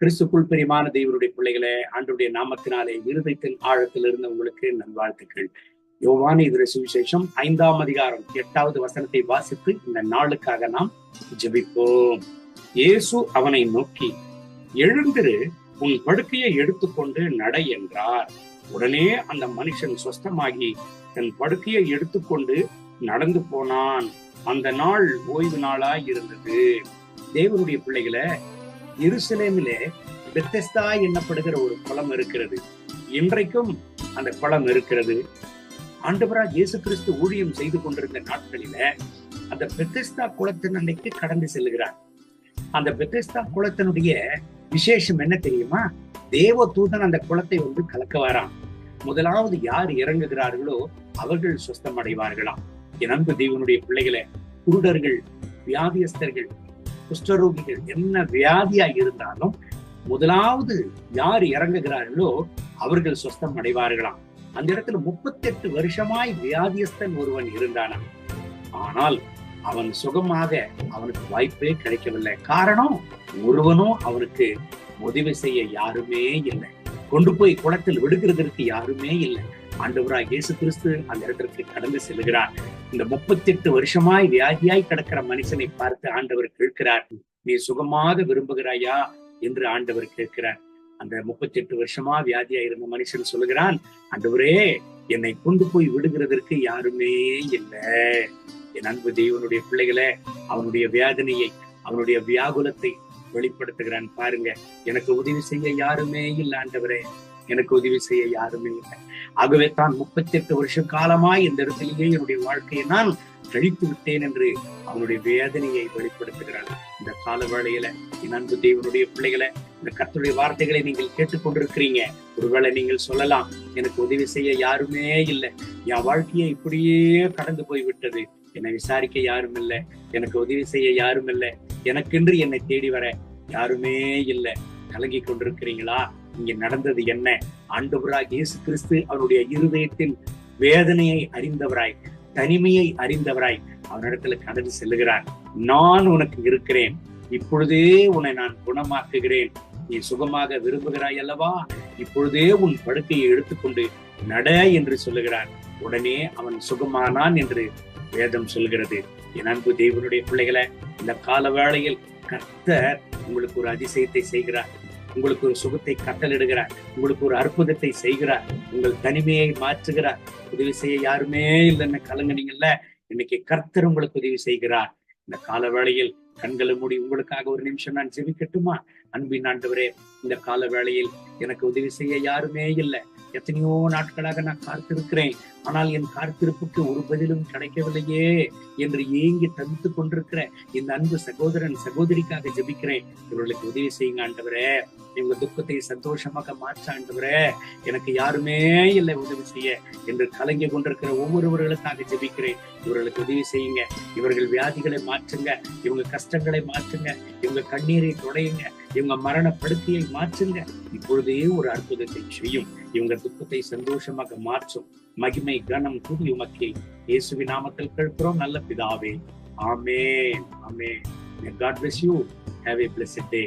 கிறிஸ்துக்குள் பிரியமான தேவனுடைய பிள்ளைகளே, ஆண்டவருடைய நாமத்தினாலே இருதயத்தின் ஆழத்தில் இருந்த உங்களுக்கு நல்வாழ்த்துக்கள். யோவான் இதர சுவிசேஷம் 5ஆம் அதிகாரம் 8வது வசனத்தை வாசித்து இந்த நாளுக்காக நாம் ஜெபிப்போம். இயேசு அவனை நோக்கி, எழுந்திரு, உன் படுக்கையை எடுத்துக்கொண்டு நடை என்றார். உடனே அந்த மனுஷன் சொஸ்தமாகி தன் படுக்கையை எடுத்துக்கொண்டு நடந்து போனான். அந்த நாள் ஓய்வு நாளாய் இருந்தது. தேவனுடைய பிள்ளைகளை, எருசலேமிலே பெத்தெஸ்தா என்னப்படுகிற ஒரு குளம் இருக்கிறது. இன்றைக்கும் அந்த குளம் இருக்கிறது. ஆண்டவராக இயேசு கிறிஸ்து ஊழியம் செய்து கொண்டிருந்த நாட்களில அந்த பெத்தெஸ்தா குளத்தின் அன்னைக்கு கடந்து செல்லுகிறார். அந்த பெத்தெஸ்தா குளத்தினுடைய விசேஷம் என்ன தெரியுமா? தேவ தூதன் அந்த குளத்தை கலக்க வரான். முதலாவது யார் இறங்குகிறார்களோ அவர்கள் சுஸ்தம் அடைவார்களாம். என் அன்பு தேவனுடைய பிள்ளைகளை, குருடர்கள், வியாதியஸ்தர்கள், குஷ்டரோகிகள், என்ன வியாதியா இருந்தாலும் முதலாவது யார் இறங்குகிறார்களோ அவர்கள் சுஸ்தம் அடைவார்களாம். அந்த இடத்துல 38 வருஷமாய் வியாதியஸ்தன் ஒருவன் இருந்தானா. ஆனால் அவன் சுகமாக அவனுக்கு வாய்ப்பே கிடைக்கவில்லை. காரணம், ஒருவனும் அவனுக்கு உதவி செய்ய யாருமே இல்லை. கொண்டு போய் குளத்தில் விடுகிறதற்கு யாருமே இல்லை. ஆண்டவராய் இயேசு கிறிஸ்து அந்த இடத்திற்கு கடந்து செல்கிறார். இந்த 38 வருஷமாய் வியாதியாய் கிடக்கிற மனுஷனை பார்த்து ஆண்டவர் கேட்கிறார், நீ சுகமாக விரும்புகிறாயா என்று ஆண்டவர் கேட்கிறார். அந்த 38 வருஷமா வியாதியா இருந்த மனுஷன் சொல்லுகிறான், ஆண்டவரே, என்னை கொண்டு போய் விடுகிறதற்கு யாருமே இல்லை. என் அன்பு தேவனுடைய பிள்ளைகளை, அவனுடைய வேதனையை, அவனுடைய வியாகுலத்தை வெளிப்படுத்துகிறான். பாருங்க, எனக்கு உதவி செய்ய யாருமே இல்லை ஆண்டவரே, எனக்கு உதவி செய்ய யாருமே இல்லை. ஆகவே தான் 38 வருஷ காலமாய் இந்த இடத்திலேயே என்னுடைய வாழ்க்கையை நான் கழித்து விட்டேன் என்று அவனுடைய வேதனையை வெளிப்படுத்துகிறான். இந்த கால வேளையில என் அன்பு தேவனுடைய பிள்ளைகளை, இந்த கர்த்தருடைய வார்த்தைகளை நீங்கள் கேட்டுக்கொண்டிருக்கிறீங்க. ஒருவேளை நீங்கள் சொல்லலாம், எனக்கு உதவி செய்ய யாருமே இல்லை, என் வாழ்க்கையை இப்படியே கடந்து போய் விட்டது, என்னை விசாரிக்க யாரும் இல்லை, எனக்கு உதவி செய்ய யாரும் இல்லை, எனக்கென்று என்னை தேடி வர யாருமே இல்லை. கலங்கி கொண்டிருக்கிறீங்களா? இங்க நடந்தது என்ன? ஆண்டவராய் இயேசு கிறிஸ்து அவருடைய இருதயத்தின் வேதனையை அறிந்தவராய், தனிமையை அறிந்தவராய் அவனிடத்துல கடந்து செல்லுகிறார். நான் உனக்கு இருக்கிறேன், இப்பொழுதே உன்னை நான் குணமாக்குகிறேன், நீ சுகமாக விரும்புகிறாய் அல்லவா, இப்பொழுதே உன் படுக்கையை எடுத்துக்கொண்டு நட என்று சொல்லுகிறார். உடனே அவன் சுகமானான் என்று வேதம் சொல்கிறது. என் அன்பு தேவனுடைய பிள்ளைகளை, இந்த கால வேளையில் கர்த்தர் உங்களுக்கு ஒரு அதிசயத்தை செய்கிறார், உங்களுக்கு ஒரு சுகத்தை கட்டளிடுகிறார், உங்களுக்கு ஒரு அற்புதத்தை செய்கிறார், உங்கள் தனிமையை மாற்றுகிறார். உதவி செய்ய யாருமே இல்லைன்னு கலங்குனீங்கல்ல, இன்னைக்கு கர்த்தர் உங்களுக்கு உதவி செய்கிறார். இந்த கால வேளையில் கண்களை மூடி உங்களுக்காக ஒரு நிமிஷம் நான் ஜெபிக்கட்டுமா? அன்பின் ஆண்டவரே, இந்த கால வேளையில் எனக்கு உதவி செய்ய யாருமே இல்லை, எத்தனையோ நாட்களாக நான் காத்திருக்கிறேன், ஆனால் என் காத்திருப்புக்கு ஒரு பதிலும் கிடைக்கவில்லையே என்று ஏங்கி தவித்துக் கொண்டிருக்கிற இந்த அன்பு சகோதரன் சகோதரிக்காக ஜெபிக்கிறேன். இவர்களுக்கு உதவி செய்யுங்க ஆண்டவரே, இவங்க துக்கத்தை சந்தோஷமாக மாற்ற ஆண்டவரே, எனக்கு யாருமே இல்லை உதவி செய்ய என்று கலங்கி கொண்டிருக்கிற ஒவ்வொருவர்களுக்காக ஜெபிக்கிறேன். இவர்களுக்கு உதவி செய்யுங்க, இவர்கள் வியாதிகளை மாற்றுங்க, இவங்க கஷ்டங்களை மாற்றுங்க, இவங்க கண்ணீரை தொடையுங்க, இவங்க மரண படுக்கையை மாற்றுங்க. இப்பொழுதே ஒரு அற்புதத்தை செய்யும், இவங்க துக்கத்தை சந்தோஷமாக மாற்றும். மகிமை கனம் துதி உமக்கே, இயேசுவின் நாமத்தில் கேட்கிறோம் நல்ல பிதாவே. ஆமென், ஆமென். May God bless you. Have a blessed day.